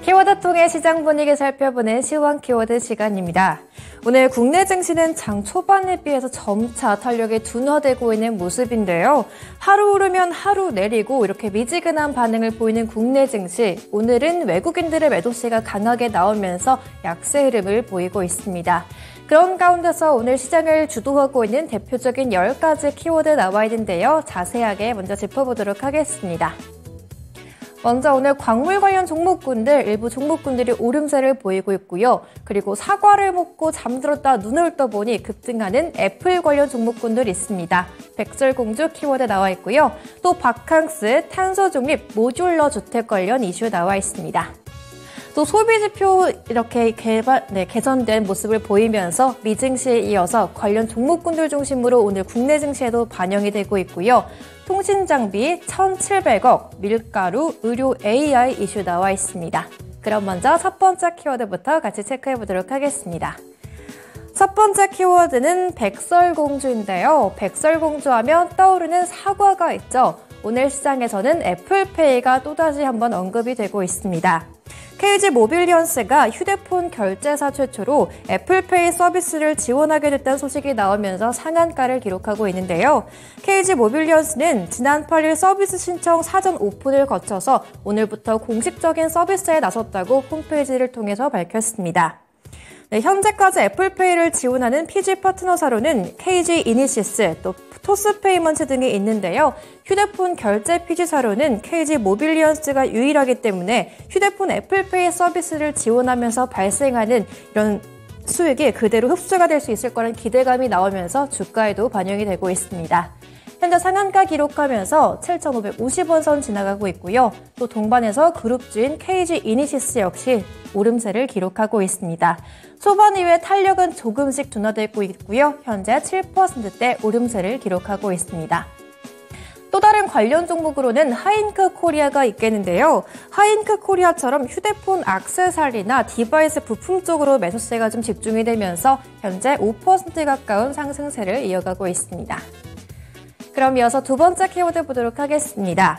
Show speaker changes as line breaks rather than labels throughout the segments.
키워드 통해 시장 분위기 살펴보는 시황 키워드 시간입니다. 오늘 국내 증시는 장 초반에 비해서 점차 탄력이 둔화되고 있는 모습인데요. 하루 오르면 하루 내리고 이렇게 미지근한 반응을 보이는 국내 증시. 오늘은 외국인들의 매도세가 강하게 나오면서 약세 흐름을 보이고 있습니다. 그런 가운데서 오늘 시장을 주도하고 있는 대표적인 10가지 키워드 나와 있는데요. 자세하게 먼저 짚어보도록 하겠습니다. 먼저 오늘 광물 관련 종목군들, 일부 종목군들이 오름세를 보이고 있고요. 그리고 사과를 먹고 잠들었다 눈을 떠보니 급등하는 애플 관련 종목군들이 있습니다. 백설공주 키워드 나와 있고요. 또 바캉스, 탄소 중립, 모듈러 주택 관련 이슈 나와 있습니다. 또 소비지표 이렇게 개선된 모습을 보이면서 미증시에 이어서 관련 종목군들 중심으로 오늘 국내 증시에도 반영이 되고 있고요. 통신장비 1,700억, 밀가루, 의료 AI 이슈 나와 있습니다. 그럼 먼저 첫 번째 키워드부터 같이 체크해 보도록 하겠습니다. 첫 번째 키워드는 백설공주인데요. 백설공주 하면 떠오르는 사과가 있죠. 오늘 시장에서는 애플페이가 또다시 한번 언급이 되고 있습니다. KG 모빌리언스가 휴대폰 결제사 최초로 애플페이 서비스를 지원하게 됐다는 소식이 나오면서 상한가를 기록하고 있는데요. KG 모빌리언스는 지난 8일 서비스 신청 사전 오픈을 거쳐서 오늘부터 공식적인 서비스에 나섰다고 홈페이지를 통해서 밝혔습니다. 네, 현재까지 애플페이를 지원하는 PG 파트너사로는 KG 이니시스, 또 토스페이먼트 등이 있는데요. 휴대폰 결제 PG사로는 KG 모빌리언스가 유일하기 때문에 휴대폰 애플페이 서비스를 지원하면서 발생하는 이런 수익이 그대로 흡수가 될 수 있을 거라는 기대감이 나오면서 주가에도 반영이 되고 있습니다. 현재 상한가 기록하면서 7,550원 선 지나가고 있고요. 또 동반해서 그룹주인 KG 이니시스 역시 오름세를 기록하고 있습니다. 초반 이후에 탄력은 조금씩 둔화되고 있고요. 현재 7%대 오름세를 기록하고 있습니다. 또 다른 관련 종목으로는 하인크 코리아가 있겠는데요. 하인크 코리아처럼 휴대폰 액세서리나 디바이스 부품 쪽으로 매수세가 좀 집중이 되면서 현재 5% 가까운 상승세를 이어가고 있습니다. 그럼 이어서 두 번째 키워드 보도록 하겠습니다.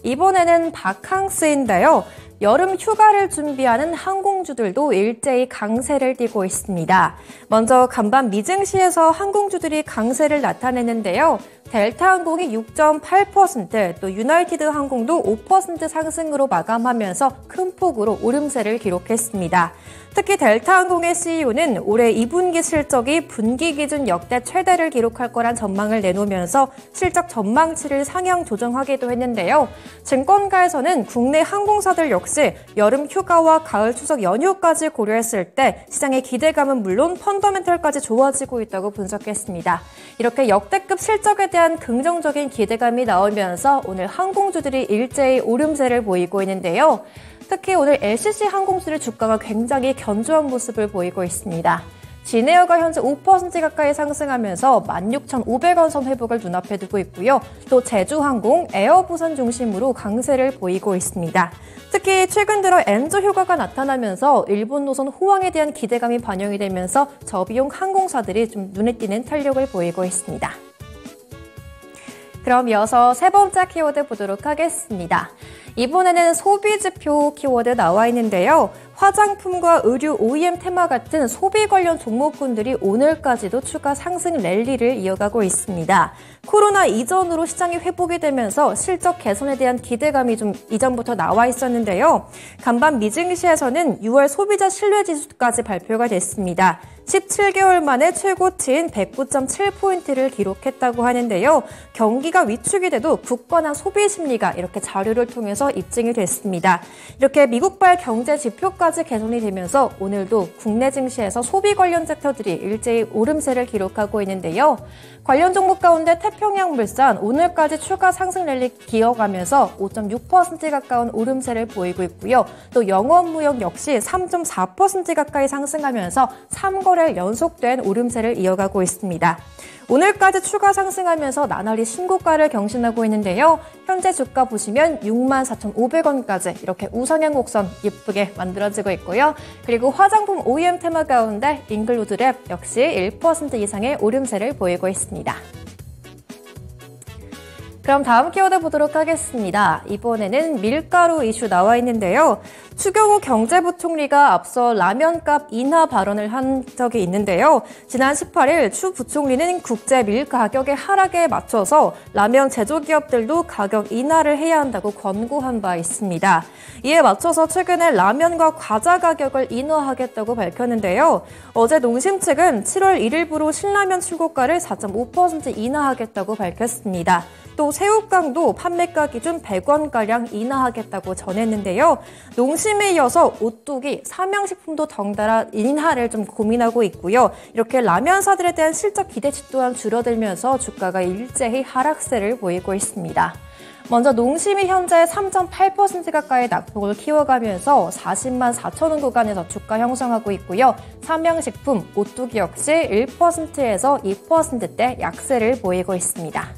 이번에는 바캉스인데요. 여름 휴가를 준비하는 항공주들도 일제히 강세를 띠고 있습니다. 먼저 간밤 미증시에서 항공주들이 강세를 나타내는데요. 델타항공이 6.8%, 또 유나이티드 항공도 5% 상승으로 마감하면서 큰 폭으로 오름세를 기록했습니다. 특히 델타항공의 CEO는 올해 2분기 실적이 분기 기준 역대 최대를 기록할 거란 전망을 내놓으면서 실적 전망치를 상향 조정하기도 했는데요. 증권가에서는 국내 항공사들 역시 여름 휴가와 가을 추석 연휴까지 고려했을 때 시장의 기대감은 물론 펀더멘털까지 좋아지고 있다고 분석했습니다. 이렇게 역대급 실적에 대한 긍정적인 기대감이 나오면서 오늘 항공주들이 일제히 오름세를 보이고 있는데요. 특히 오늘 LCC 항공주의 주가가 굉장히 견조한 모습을 보이고 있습니다. 진에어가 현재 5% 가까이 상승하면서 16,500원 선 회복을 눈앞에 두고 있고요. 또 제주항공, 에어부산 중심으로 강세를 보이고 있습니다. 특히 최근 들어 엔저 효과가 나타나면서 일본 노선 호황에 대한 기대감이 반영이 되면서 저비용 항공사들이 좀 눈에 띄는 탄력을 보이고 있습니다. 그럼 이어서 세 번째 키워드 보도록 하겠습니다. 이번에는 소비지표 키워드 나와 있는데요. 화장품과 의류 OEM 테마 같은 소비 관련 종목군들이 오늘까지도 추가 상승 랠리를 이어가고 있습니다. 코로나 이전으로 시장이 회복이 되면서 실적 개선에 대한 기대감이 좀 이전부터 나와 있었는데요. 간밤 미증시에서는 6월 소비자 신뢰지수까지 발표가 됐습니다. 17개월 만에 최고치인 109.7포인트를 기록했다고 하는데요. 경기가 위축이 돼도 굳건한 소비 심리가 이렇게 자료를 통해서 입증이 됐습니다. 이렇게 미국발 경제 지표까지 개선이 되면서 오늘도 국내 증시에서 소비 관련 섹터들이 일제히 오름세를 기록하고 있는데요. 관련 종목 가운데 태평양물산 오늘까지 추가 상승 랠리 기어가면서 5.6% 가까운 오름세를 보이고 있고요. 또 영업무역 역시 3.4% 가까이 상승하면서 3거래 연속된 오름세를 이어가고 있습니다. 오늘까지 추가 상승하면서 나날이 신고가를 경신하고 있는데요. 현재 주가 보시면 64,500원까지 이렇게 우상향 곡선 예쁘게 만들어지고 있고요. 그리고 화장품 OEM 테마 가운데 잉글로드랩 역시 1% 이상의 오름세를 보이고 있습니다. 그럼 다음 키워드 보도록 하겠습니다. 이번에는 밀가루 이슈 나와 있는데요. 추경호 경제부총리가 앞서 라면값 인하 발언을 한 적이 있는데요. 지난 18일 추 부총리는 국제 밀 가격의 하락에 맞춰서 라면 제조기업들도 가격 인하를 해야 한다고 권고한 바 있습니다. 이에 맞춰서 최근에 라면과 과자 가격을 인하하겠다고 밝혔는데요. 어제 농심 측은 7월 1일부로 신라면 출고가를 4.5% 인하하겠다고 밝혔습니다. 또 새우깡도 판매가 기준 100원가량 인하하겠다고 전했는데요. 농심에 이어서 오뚜기, 삼양식품도 덩달아 인하를 좀 고민하고 있고요. 이렇게 라면사들에 대한 실적 기대치 또한 줄어들면서 주가가 일제히 하락세를 보이고 있습니다. 먼저 농심이 현재 3.8% 가까이 낙폭을 키워가면서 40만 4천 원 구간에서 주가 형성하고 있고요. 삼양식품, 오뚜기 역시 1%에서 2%대 약세를 보이고 있습니다.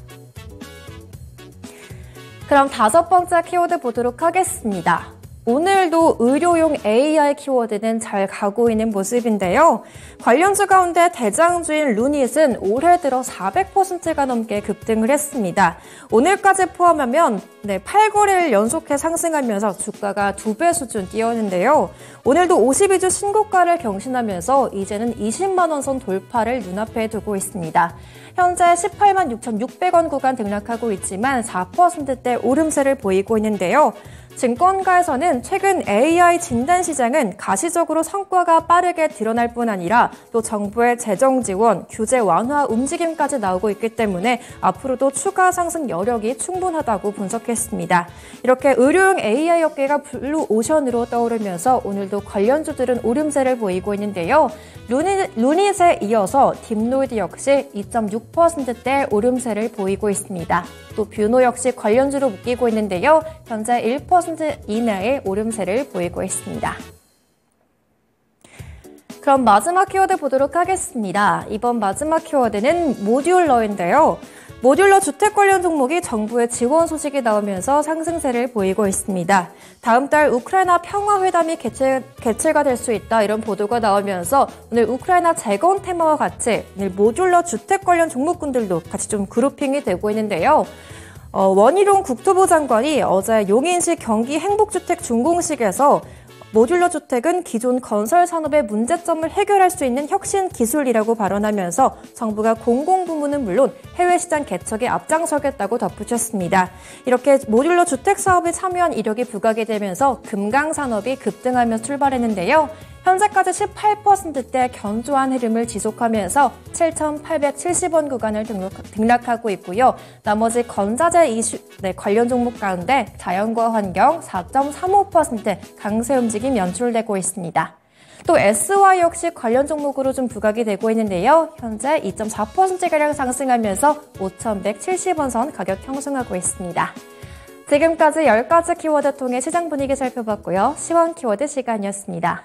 그럼 다섯 번째 키워드 보도록 하겠습니다. 오늘도 의료용 AI 키워드는 잘 가고 있는 모습인데요. 관련주 가운데 대장주인 루닛은 올해 들어 400%가 넘게 급등을 했습니다. 오늘까지 포함하면 8거래일 연속해 상승하면서 주가가 2배 수준 뛰었는데요. 오늘도 52주 신고가를 경신하면서 이제는 20만 원 선 돌파를 눈앞에 두고 있습니다. 현재 18만 6,600원 구간 등락하고 있지만 4%대 오름세를 보이고 있는데요. 증권가에서는 최근 AI 진단 시장은 가시적으로 성과가 빠르게 드러날 뿐 아니라 또 정부의 재정 지원, 규제 완화 움직임까지 나오고 있기 때문에 앞으로도 추가 상승 여력이 충분하다고 분석했습니다. 이렇게 의료용 AI 업계가 블루 오션으로 떠오르면서 오늘도 관련주들은 오름세를 보이고 있는데요. 루닛에 이어서 딥노이드 역시 2.6%대 오름세를 보이고 있습니다. 또 뷰노 역시 관련주로 묶이고 있는데요. 현재 1% 이내의 오름세를 보이고 있습니다. 그럼 마지막 키워드 보도록 하겠습니다. 이번 마지막 키워드는 모듈러인데요. 모듈러 주택 관련 종목이 정부의 지원 소식이 나오면서 상승세를 보이고 있습니다. 다음 달 우크라이나 평화회담이 개최가 될 수 있다 이런 보도가 나오면서 오늘 우크라이나 재건 테마와 같이 오늘 모듈러 주택 관련 종목군들도 같이 좀 그룹핑이 되고 있는데요. 원희룡 국토부 장관이 어제 용인시 경기 행복주택 준공식에서 모듈러 주택은 기존 건설 산업의 문제점을 해결할 수 있는 혁신 기술이라고 발언하면서 정부가 공공부문은 물론 해외 시장 개척에 앞장서겠다고 덧붙였습니다. 이렇게 모듈러 주택 사업에 참여한 이력이 부각이 되면서 금강 산업이 급등하며 출발했는데요. 현재까지 18%대 견조한 흐름을 지속하면서 7,870원 구간을 등락하고 있고요. 나머지 건자재 이슈 관련 종목 가운데 자연과 환경 4.35% 강세 움직임 연출되고 있습니다. 또 SY 역시 관련 종목으로 좀 부각이 되고 있는데요. 현재 2.4%가량 상승하면서 5,170원 선 가격 형성하고 있습니다. 지금까지 10가지 키워드 통해 시장 분위기 살펴봤고요. 시황 키워드 시간이었습니다.